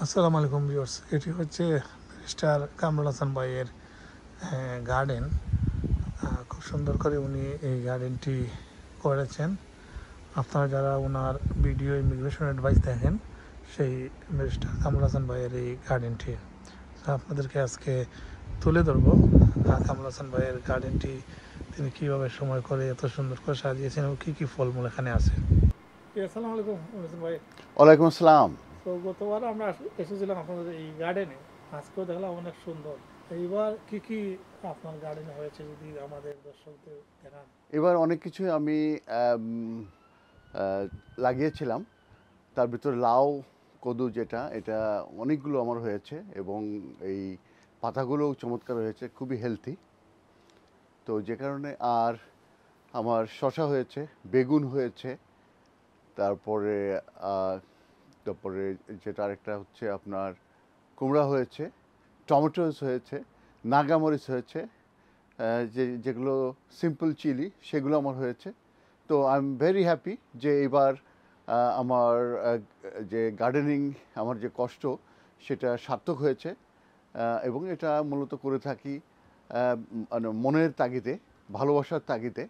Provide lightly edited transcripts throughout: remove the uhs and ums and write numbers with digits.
আসসালামু আলাইকুম ভিউয়ার্স, এটি হচ্ছে ব্যারিস্টার কামরুল হাসান ভাইয়ের গার্ডেন। খুব সুন্দর করে উনি এই গার্ডেনটি করেছেন। আপনারা যারা ওনার ভিডিও ইমিগ্রেশন অ্যাডভাইস দেখেন, সেই ব্যারিস্টার কামরুল হাসান ভাইয়ের এই গার্ডেনটি আপনাদেরকে আজকে তুলে ধরবো। কামরুল হাসান ভাইয়ের গার্ডেনটি তিনি কীভাবে সময় করে এত সুন্দর করে সাজিয়েছেন এবং কী কী ফলমূল এখানে আছে। আসসালামু আলাইকুম ভাই। ওয়ালাইকুম আসসালাম। তো গতবার আমরা এসেছিলাম আপনাদের এই গার্ডেনে, আজকেও দেখলাম অনেক সুন্দর। এইবার কি কি আপনার গার্ডেনে হয়েছে যদি আমাদের দর্শকদের দেখান। এবার অনেক কিছুই আমি লাগিয়েছিলাম, তার ভিতরে লাউ কদু যেটা এটা অনেকগুলো আমার হয়েছে এবং এই পাতাগুলোও চমৎকার হয়েছে, খুবই হেলথি। তো যে কারণে আর আমার শসা হয়েছে, বেগুন হয়েছে, তারপরে তারপরে যেটা আরেকটা হচ্ছে আপনার কুমড়া হয়েছে, টমেটোস হয়েছে, নাগামরিচ হয়েছে, যেগুলো সিম্পল চিলি সেগুলো আমার হয়েছে। তো আই এম ভেরি হ্যাপি যে এবার আমার যে গার্ডেনিং আমার যে কষ্ট সেটা সার্থক হয়েছে। এবং এটা মূলত করে থাকি মানে মনের তাগিদে, ভালোবাসার তাগিদে,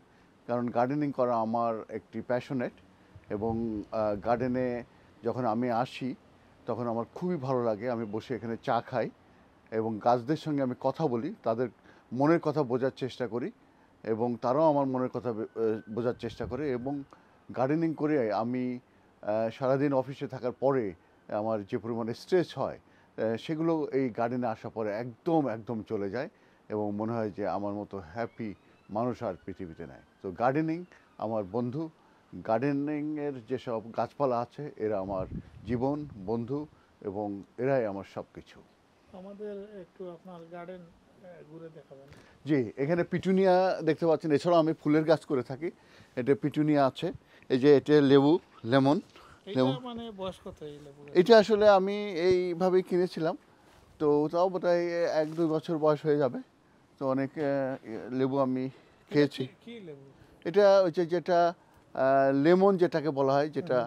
কারণ গার্ডেনিং করা আমার একটি প্যাশনেট। এবং গার্ডেনে যখন আমি আসি তখন আমার খুবই ভালো লাগে, আমি বসে এখানে চা খাই এবং গাছদের সঙ্গে আমি কথা বলি, তাদের মনের কথা বোঝার চেষ্টা করি এবং তারাও আমার মনের কথা বোঝার চেষ্টা করে। এবং গার্ডেনিং করে আমি সারাদিন অফিসে থাকার পরে আমার যে পরিমাণে স্ট্রেস হয় সেগুলো এই গার্ডেনে আসার পরে একদম একদম চলে যায় এবং মনে হয় যে আমার মতো হ্যাপি মানুষ আর পৃথিবীতে নাই। তো গার্ডেনিং আমার বন্ধু, গার্ডেনিংয়ের যেসব গাছপালা আছে এরা আমার জীবন, বন্ধু এবং এরাই আমার সব কিছু। আমাদের একটু আপনার গার্ডেন ঘুরে দেখাবেন। জি, এখানে পিটুনিয়া দেখতে পাচ্ছেন, এছাড়াও আমি ফুলের গাছ করে থাকি। এটা পিটুনিয়া আছে, এই যে এটা লেবু, লেমন। মানে বয়স কত এই লেবু? এটা আসলে আমি এইভাবেই কিনেছিলাম, তো তাও বোধহয় 1-2 বছর বয়স হয়ে যাবে। তো অনেক লেবু আমি খেয়েছি। কি লেবু? এটা ওই যে যেটা লেমন যেটাকে বলা হয়, যেটা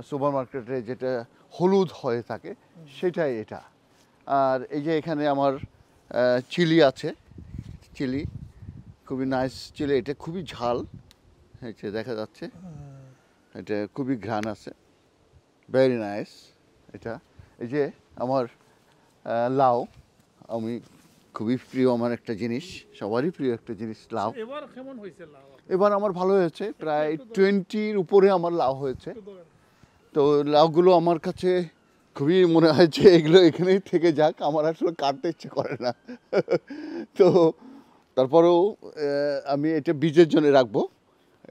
সুপার মার্কেটে যেটা হলুদ হয়ে থাকে সেটাই এটা। আর এই যে এখানে আমার চিলি আছে, চিলি খুবই নাইস চিলি, এটা খুবই ঝাল, এই যে দেখা যাচ্ছে, এটা খুবই ঘ্রাণ আছে, ভেরি নাইস এটা। এই যে আমার লাউ, আমি খুবই প্রিয় আমার একটা জিনিস, সবারই প্রিয় একটা জিনিস লাউ। এবার কেমন হয়েছে লাউ? এবার আমার ভালো হয়েছে, প্রায় 20-র উপরে আমার লাউ হয়েছে। তো লাউগুলো আমার কাছে খুবই মনে হয় যে এগুলো এখানেই থেকে যাক, আমার আসলে কাটতে ইচ্ছে করে না। তো তারপরেও আমি এটা বীজের জন্য রাখবো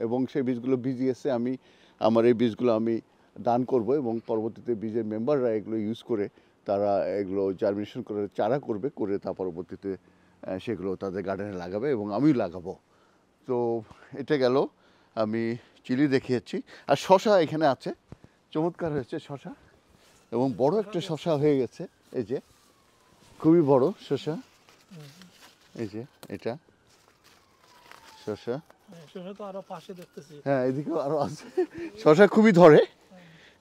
এবং সেই বীজগুলো ভিজিয়েছে, আমি আমার এই বীজগুলো আমি দান করব এবং পরবর্তীতে বীজের মেম্বাররা এগুলো ইউজ করে তারা এগুলো জার্মিনেশন করে চারা করবে, করে তার পরবর্তীতে সেগুলো তাদের গার্ডেনে লাগাবে এবং আমিও লাগাবো। তো এটা গেল, আমি চিলি দেখিয়েছি। আর শশা এখানে আছে, চমৎকার হয়েছে শশা এবং বড় একটা শশা হয়ে গেছে, এই যে খুবই বড় শশা, এই যে এটা শশা। হ্যাঁ, এদিকেও আরও আছে, শশা খুবই ধরে,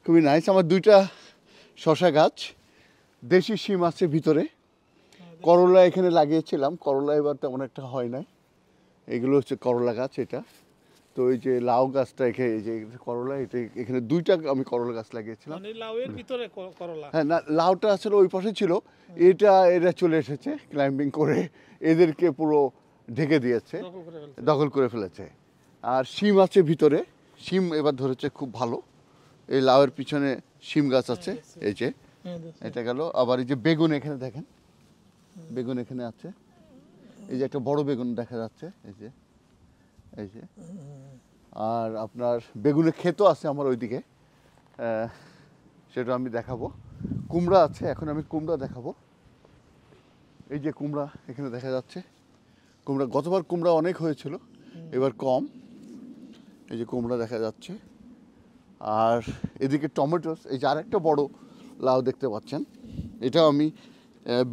খুবই নাইস। আমার 2টা শশা গাছ, দেশি শিম আছে ভিতরে, করলা এখানে লাগিয়েছিলাম, করলা এবার তেমন একটা হয় নাই। এগুলো হচ্ছে করলা গাছ এটা। তো এই যে লাউ গাছটা এখানে, এই যে করলা, এটা এখানে 2টা আমি করলা গাছ লাগিয়েছিলাম। লাউয়ের ভিতরে করলা? হ্যাঁ, না, লাউটা আসলে ওই পাশে ছিল, এরা চলে এসেছে ক্লাইম্বিং করে, এদেরকে পুরো ঢেকে দিয়েছে, দখল করে ফেলেছে। আর শিম আছে ভিতরে, শিম এবার ধরেছে খুব ভালো। এই লাউয়ের পিছনে শিম গাছ আছে, এই যে এটা গেল। আবার এই যে বেগুন এখানে দেখেন, বেগুন এখানে আছে, এই যে একটা বড় বেগুন দেখা যাচ্ছে, এই যে, এই যে। আর আপনার বেগুনের ক্ষেতও আছে আমার ওইদিকে, সেটা আমি দেখাবো। কুমড়া আছে, এখন আমি কুমড়া দেখাবো। এই যে কুমড়া এখানে দেখা যাচ্ছে, কুমড়া, গতবার কুমড়া অনেক হয়েছিল, এবার কম। এই যে কুমড়া দেখা যাচ্ছে। আর এদিকে টমেটোস, এই যে আরেকটা বড় লাউ দেখতে পাচ্ছেন, এটাও আমি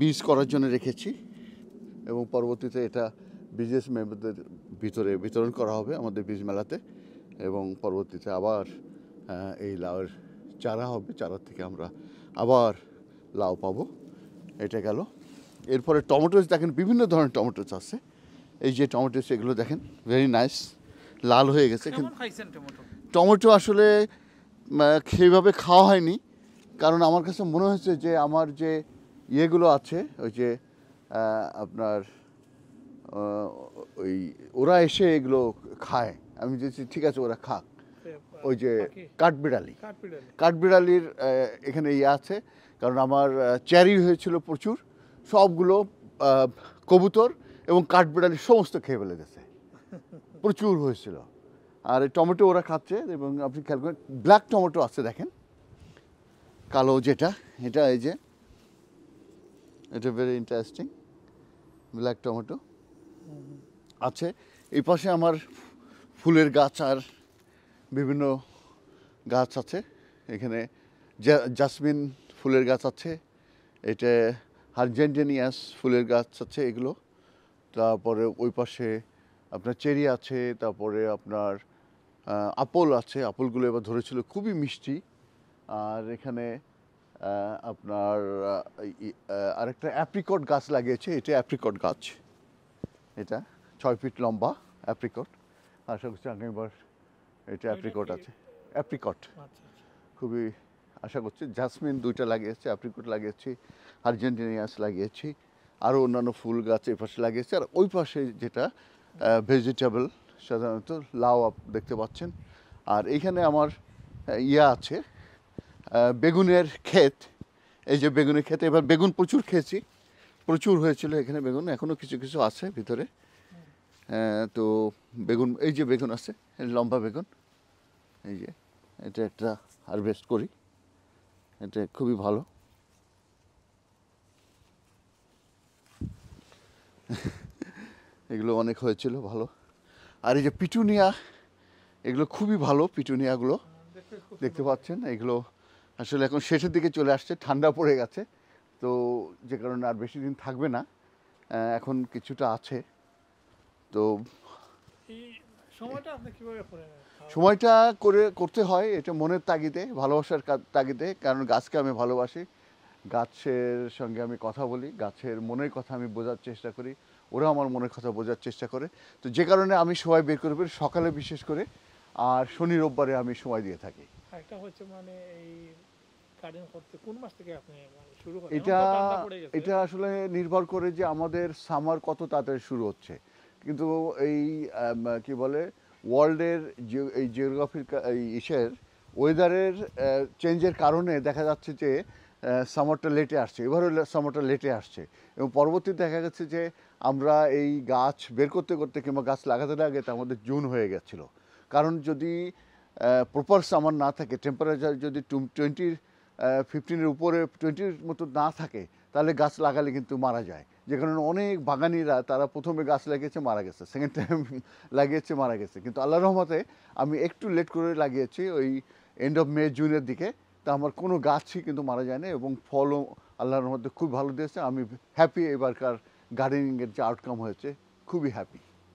বীজ করার জন্য রেখেছি এবং পরবর্তীতে এটা বিজনেস মেম্বারদের ভিতরে বিতরণ করা হবে আমাদের বীজ মেলাতে এবং পরবর্তীতে আবার এই লাউয়ের চারা হবে, চারা থেকে আমরা আবার লাউ পাবো। এটা গেল। এরপরে টমেটোস দেখেন, বিভিন্ন ধরনের টমেটোস আছে। এই যে টমেটোস, এগুলো দেখেন ভেরি নাইস, লাল হয়ে গেছে। কেমন খাইছেন টমেটো? টমেটো আসলে সেইভাবে খাওয়া হয়নি, কারণ আমার কাছে মনে হয়েছে যে আমার যে ইয়েগুলো আছে, ওই যে আপনার ওই ওরা এসে এগুলো খায়, আমি যে ঠিক আছে ওরা খাক। ওই যে কাঠবিড়ালি, কাঠবিড়ালির এখানে ইয়ে আছে, কারণ আমার চেরি হয়েছিল প্রচুর, সবগুলো কবুতর এবং কাঠবিড়ালি সমস্ত খেয়ে ফেলে গেছে, প্রচুর হয়েছিল। আর এই টমেটো ওরা খাচ্ছে, এবং আপনি খেয়াল করেন ব্ল্যাক টমেটো আছে দেখেন, কালো যেটা, এটা এই যে এটা ভেরি ইন্টারেস্টিং, ব্ল্যাক টমেটো আছে। এই পাশে আমার ফুলের গাছ আর বিভিন্ন গাছ আছে। এখানে জাসমিন ফুলের গাছ আছে, এটা হারজেন্টেনিয়াস ফুলের গাছ আছে এগুলো। তারপরে ওই পাশে আপনার চেরি আছে, তারপরে আপনার আপেল আছে, আপেলগুলো এবার ধরেছিল খুবই মিষ্টি। আর এখানে আপনার আরেকটা অ্যাপ্রিকট গাছ লাগিয়েছে, এটা অ্যাপ্রিকট গাছ, এটা 6 ফিট লম্বা অ্যাপ্রিকট। আশা করছি আগামীবার এটা অ্যাপ্রিকট আছে, অ্যাপ্রিকট খুবই আশা করছি। জাসমিন 2টা লাগিয়েছে, অ্যাপ্রিকট লাগিয়েছি, আর্জেন্টিনিয়াস লাগিয়েছি, আরও অন্যান্য ফুল গাছ এই পাশে লাগিয়েছে। আর ওই পাশে যেটা ভেজিটেবল, সাধারণত লাউ দেখতে পাচ্ছেন। আর এইখানে আমার ইয়ে আছে, বেগুনের ক্ষেত। এই যে বেগুনের ক্ষেত, এবার বেগুন প্রচুর খেয়েছি, প্রচুর হয়েছিল এখানে বেগুন, এখনও কিছু কিছু আছে ভিতরে। তো বেগুন, এই যে বেগুন আছে, লম্বা বেগুন, এই যে এটা একটা হারভেস্ট করি, এটা খুবই ভালো। এগুলো অনেক হয়েছিল ভালো। আর এই যে পিটুনিয়া, এগুলো খুবই ভালো, পিটুনিয়াগুলো দেখতে পাচ্ছেন। এগুলো আসলে এখন শেষের দিকে চলে আসছে, ঠান্ডা পড়ে গেছে, তো যে কারণে আর বেশি দিন থাকবে না, এখন কিছুটা আছে। তো সময়টা করতে হয় এটা মনের তাগিদে, ভালোবাসার তাগিদে, কারণ গাছকে আমি ভালোবাসি, গাছের সঙ্গে আমি কথা বলি, গাছের মনের কথা আমি বোঝার চেষ্টা করি, ওরা আমার মনের কথা বোঝার চেষ্টা করে। তো যে কারণে আমি সময় বের করে সকালে বিশেষ করে, আর শনি রোববারে আমি সময় দিয়ে থাকি। একটা হচ্ছে মানে এই গার্ডেন করতে কোন মাস থেকে আপনি শুরু করেন? এটা আসলে নির্ভর করে যে আমাদের সামার কত তাড়াতাড়ি শুরু হচ্ছে। কিন্তু এই কি বলে ওয়ার্ল্ডের এই জিওগ্রাফির ইসের ওয়েদারের চেঞ্জের কারণে দেখা যাচ্ছে যে সামারটা লেটে আসছে, এবারও সামারটা লেটে আসছে, এবং পরবর্তীতে দেখা গেছে যে আমরা এই গাছ বের করতে করতে কিংবা গাছ লাগাতে লাগাতে আমাদের জুন হয়ে গেছিলো। কারণ যদি প্রপার সামার না থাকে, টেম্পারেচার যদি 15-এর উপরে 20-র মতো না থাকে, তাহলে গাছ লাগালে কিন্তু মারা যায়। যে কারণে অনেক বাগানিরা তারা প্রথমে গাছ লাগিয়েছে, মারা গেছে, সেকেন্ড টাইম লাগিয়েছে, মারা গেছে। কিন্তু আল্লাহর রহমতে আমি একটু লেট করে লাগিয়েছি, ওই এন্ড অফ মে জুনের দিকে, তা আমার কোনো গাছই কিন্তু মারা যায়নি, এবং ফলও আল্লাহর রহমতে খুব ভালো দিয়েছে। আমি হ্যাপি, এবারকার গার্ডেনিংয়ের যে আউটকাম হয়েছে খুবই হ্যাপি।